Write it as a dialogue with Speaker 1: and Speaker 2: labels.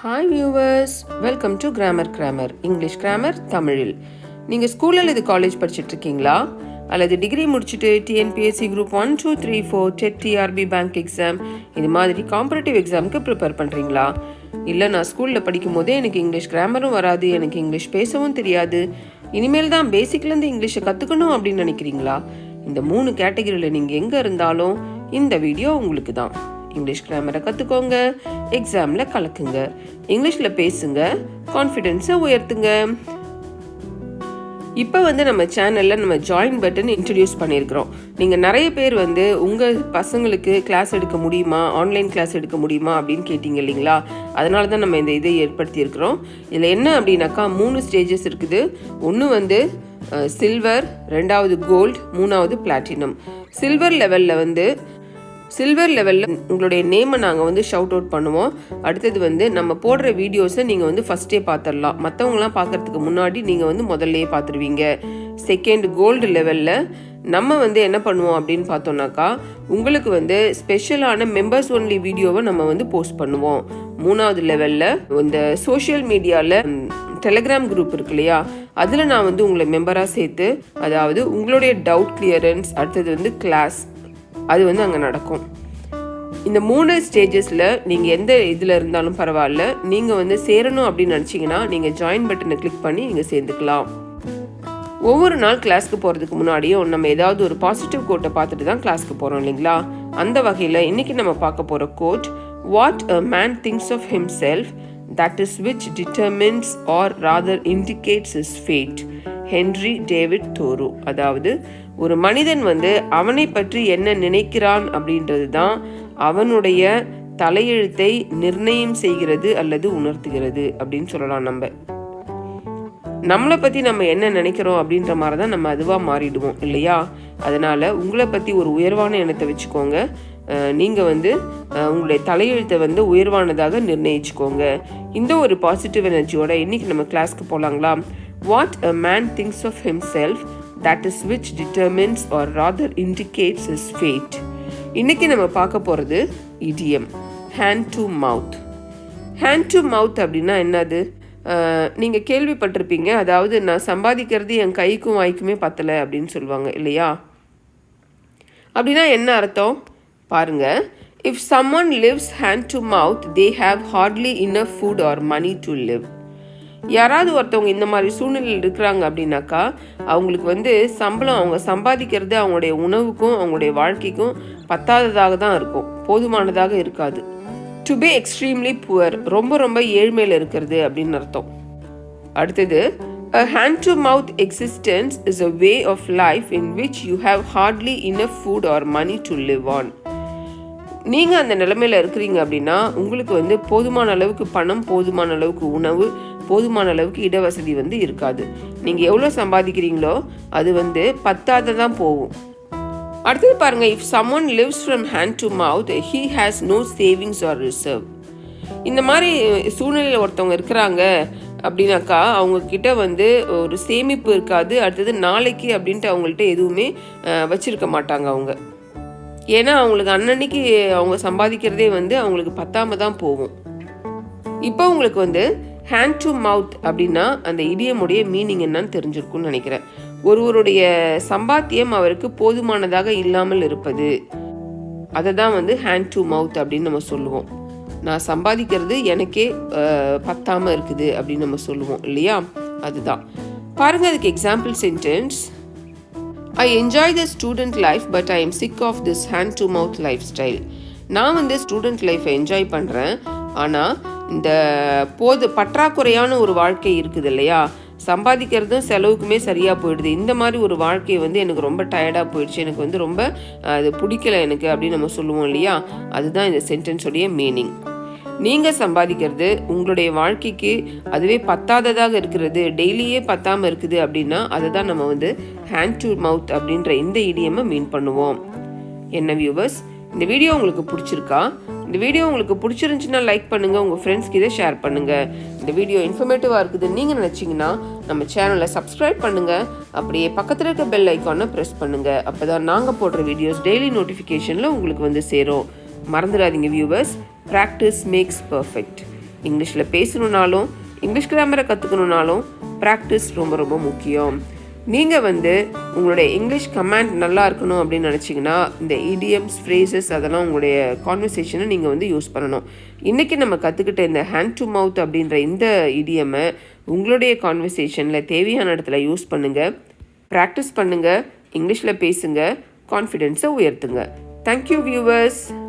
Speaker 1: Hi viewers, welcome to grammar English grammar தமிழில். நீங்கள் school அல்லது காலேஜ் படிச்சுட்ருக்கீங்களா? அல்லது டிகிரி முடிச்சுட்டு TNPSC group 1, 2, 3, 4 TET, TRB, bank exam இது மாதிரி காம்படேட்டிவ் எக்ஸாமுக்கு ப்ரிப்பேர் பண்ணுறீங்களா? இல்லை, நான் ஸ்கூலில் படிக்கும் போதே எனக்கு இங்கிலீஷ் கிராமரும் வராது, எனக்கு இங்கிலீஷ் பேசவும் தெரியாது, இனிமேல் தான் பேசிக்லேருந்து இங்கிலீஷை கற்றுக்கணும் அப்படின்னு நினைக்கிறீங்களா? இந்த 3 கேட்டகரியில் நீங்கள் எங்கே இருந்தாலும் இந்த வீடியோ உங்களுக்கு தான். இங்கிலீஷ் கிராமரை கற்றுக்கோங்க, எக்ஸாமில் கலக்குங்க, இங்கிலீஷில் பேசுங்க, கான்ஃபிடென்ஸை உயர்த்துங்க. இப்போ நம்ம சேனலில் நம்ம ஜாயின் பட்டன் இன்ட்ரடியூஸ் பண்ணியிருக்கிறோம். நீங்கள் நிறைய பேர் உங்கள் பசங்களுக்கு கிளாஸ் எடுக்க முடியுமா, ஆன்லைன் கிளாஸ் எடுக்க முடியுமா அப்படின்னு கேட்டிங்க இல்லைங்களா? அதனால தான் நம்ம இந்த இதை ஏற்படுத்தியிருக்கிறோம். இதில் என்ன அப்படின்னாக்கா 3 ஸ்டேஜஸ் இருக்குது. ஒன்று சில்வர், 2வது கோல்டு, 3வது பிளாட்டினம். சில்வர் லெவலில் உங்களுடைய நேமை நாங்கள் ஷவுட் அவுட் பண்ணுவோம். அடுத்தது நம்ம போடுற வீடியோஸை நீங்கள் ஃபஸ்ட்டே பார்த்துடலாம். மற்றவங்களாம் பார்க்குறதுக்கு முன்னாடி நீங்கள் முதல்லையே பார்த்துருவீங்க. செகண்ட் கோல்டு லெவலில் நம்ம என்ன பண்ணுவோம் அப்படின்னு பார்த்தோம்னாக்கா, உங்களுக்கு ஸ்பெஷலான மெம்பர்ஸ் ஒன்லி வீடியோவை நம்ம போஸ்ட் பண்ணுவோம். 3வது லெவலில் இந்த சோஷியல் மீடியாவில் டெலிகிராம் குரூப் இருக்கு இல்லையா, அதில் நான் உங்களை மெம்பராக சேர்த்து, அதாவது உங்களுடைய டவுட் கிளியரன்ஸ், அடுத்தது கிளாஸ், அது அங்கே நடக்கும். இந்த 3 ஸ்டேஜஸில் நீங்கள் எந்த இதில் இருந்தாலும் பரவாயில்ல, நீங்கள் சேரணும் அப்படின்னு நினச்சிங்கன்னா நீங்கள் ஜாயின் பட்டனை கிளிக் பண்ணி நீங்கள் சேர்ந்துக்கலாம். ஒவ்வொரு நாள் கிளாஸ்க்கு போகிறதுக்கு முன்னாடியும் நம்ம ஏதாவது ஒரு பாசிட்டிவ் கோட்டை பார்த்துட்டு தான் கிளாஸ்க்கு போகிறோம் இல்லைங்களா? அந்த வகையில் இன்றைக்கி நம்ம பார்க்க போகிற quote, what a man thinks of himself, that is which determines or rather indicates his fate. Henry David Thoreau. அதாவது ஒரு மனிதன் அவனை பற்றி என்ன நினைக்கிறான் அப்படின்றது தான் அவனுடைய தலையெழுத்தை நிர்ணயம் செய்கிறது அல்லது உணர்த்துகிறது அப்படின்னு சொல்லலாம். நம்மளை பற்றி நம்ம என்ன நினைக்கிறோம் அப்படின்ற மாதிரி தான் நம்ம அதுவாக மாறிடுவோம் இல்லையா? அதனால் உங்களை பற்றி ஒரு உயர்வான எண்ணத்தை வச்சுக்கோங்க. நீங்கள் உங்களுடைய தலையெழுத்தை உயர்வானதாக நிர்ணயிச்சுக்கோங்க. இந்த ஒரு பாசிட்டிவ் எனர்ஜியோட இன்றைக்கி நம்ம கிளாஸ்க்கு போகலாங்களா? What a man thinks of himself, that is which determines or rather indicates his fate. இன்றைக்கி நம்ம பார்க்க போகிறது idiom, hand to mouth. Hand to mouth அப்படின்னா என்னது? நீங்கள் கேள்விப்பட்டிருப்பீங்க. அதாவது நான் சம்பாதிக்கிறது என் கைக்கும் வாய்க்குமே பத்தலை அப்படின்னு சொல்லுவாங்க இல்லையா? அப்படின்னா என்ன அர்த்தம் பாருங்க. If someone lives hand to mouth, they have hardly enough food or money to live. யாராவது ஒருத்தவங்க இந்த மாதிரி சூழ்நிலையில் இருக்கிறாங்க அப்படின்னாக்கா, அவங்களுக்கு சம்பளம், அவங்க சம்பாதிக்கிறது அவங்களுடைய உணவுக்கும் அவங்களுடைய வாழ்க்கைக்கும் பத்தாததாக தான் இருக்கும், போதுமானதாக இருக்காது. டு பி எக்ஸ்ட்ரீம்லி புவர், ரொம்ப ஏழ்மையில் இருக்கிறது அப்படின்னு அர்த்தம். அடுத்தது, a hand to mouth existence is a way of life in which you have hardly enough food or money to live on. நீங்கள் அந்த நிலைமையில் இருக்கிறீங்க அப்படின்னா உங்களுக்கு போதுமான அளவுக்கு பணம், போதுமான அளவுக்கு உணவு, போதுமான அளவுக்கு இடவசதி இருக்காது. நீங்கள் எவ்வளோ சம்பாதிக்கிறீங்களோ அது பத்தாதான் போகும். அடுத்தது பாருங்கள், if someone lives from hand to mouth, he has no savings or reserve. இந்த மாதிரி சூழ்நிலையில் ஒருத்தவங்க இருக்கிறாங்க அப்படின்னாக்கா அவங்கக்கிட்ட ஒரு சேமிப்பு இருக்காது. அடுத்தது நாளைக்கு அப்படின்ட்டு அவங்கள்ட்ட எதுவுமே வச்சுருக்க மாட்டாங்க அவங்க. ஏன்னா அவங்களுக்கு அன்னன்னைக்கு அவங்க சம்பாதிக்கிறதே அவங்களுக்கு பத்தாம தான் போகும். இப்போ உங்களுக்கு ஹேண்ட் டு மவுத் அப்படின்னா அந்த இடியமுடைய மீனிங் என்னன்னு தெரிஞ்சிருக்கும்னு நினைக்கிறேன். ஒருவருடைய சம்பாத்தியம் அவருக்கு போதுமானதாக இல்லாமல் இருப்பது, அதை தான் ஹேண்ட் டு மவுத் அப்படின்னு நம்ம சொல்லுவோம். நான் சம்பாதிக்கிறது எனக்கே பத்தாமல் இருக்குது அப்படின்னு நம்ம சொல்லுவோம் இல்லையா? அதுதான். பாருங்கள், அதுக்கு example sentence. I enjoy the student life but I am sick of this hand to mouth lifestyle. நான் ஸ்டூடெண்ட் லைஃப்பை என்ஜாய் பண்ணுறேன், ஆனால் இந்த பற்றாக்குறையான ஒரு வாழ்க்கை இருக்குது இல்லையா, சம்பாதிக்கிறதும் செலவுக்குமே சரியாக போயிடுது. இந்த மாதிரி ஒரு வாழ்க்கை எனக்கு ரொம்ப டயர்டாக போயிடுச்சு, எனக்கு ரொம்ப அது பிடிக்கல எனக்கு அப்படின்னு நம்ம சொல்லுவோம் இல்லையா? அதுதான் இந்த சென்டென்ஸோடைய மீனிங். நீங்கள் சம்பாதிக்கிறது உங்களுடைய வாழ்க்கைக்கு அதுவே பத்தாததாக இருக்கிறது, டெய்லியே பத்தாமல் இருக்குது அப்படின்னா அதை தான் நம்ம ஹேண்ட் டு மவுத் அப்படின்ற இந்த இடியமை மீன் பண்ணுவோம். என்ன வியூவர்ஸ், இந்த வீடியோ உங்களுக்கு பிடிச்சிருக்கா? இந்த வீடியோ உங்களுக்கு பிடிச்சிருந்துச்சுன்னா லைக் பண்ணுங்கள், உங்கள் ஃப்ரெண்ட்ஸ்க்கு இதை ஷேர் பண்ணுங்கள். இந்த வீடியோ இன்ஃபர்மேட்டிவாக இருக்குதுன்னு நீங்கள் நினச்சிங்கன்னா நம்ம சேனலை சப்ஸ்கிரைப் பண்ணுங்கள். அப்படியே பக்கத்தில் இருக்க பெல் ஐக்கானை ப்ரெஸ் பண்ணுங்கள். அப்போ தான் நாங்கள் போடுற வீடியோஸ் டெய்லி நோட்டிஃபிகேஷனில் உங்களுக்கு சேரும். மறந்துடாதீங்க வியூவர்ஸ், practice makes perfect. இங்கிலீஷில் பேசணுன்னாலும் இங்கிலீஷ் கிராமரை கற்றுக்கணுன்னாலும் ப்ராக்டிஸ் ரொம்ப ரொம்ப முக்கியம். நீங்கள் வந்து உங்களுடைய இங்கிலீஷ் கமாண்ட் நல்லா இருக்கணும் அப்படின்னு நினச்சிங்கன்னா இந்த idioms, phrases அதெல்லாம் உங்களுடைய கான்வர்சேஷனை நீங்கள் வந்து யூஸ் பண்ணணும். இன்றைக்கி நம்ம கற்றுக்கிட்ட இந்த ஹேண்ட் டு மவுத் அப்படின்ற இந்த இடியமை உங்களுடைய கான்வர்சேஷனில் தேவையான இடத்துல யூஸ் பண்ணுங்கள், ப்ராக்டிஸ் பண்ணுங்கள், இங்கிலீஷில் பேசுங்க, கான்ஃபிடென்ஸை உயர்த்துங்க. Thank you viewers.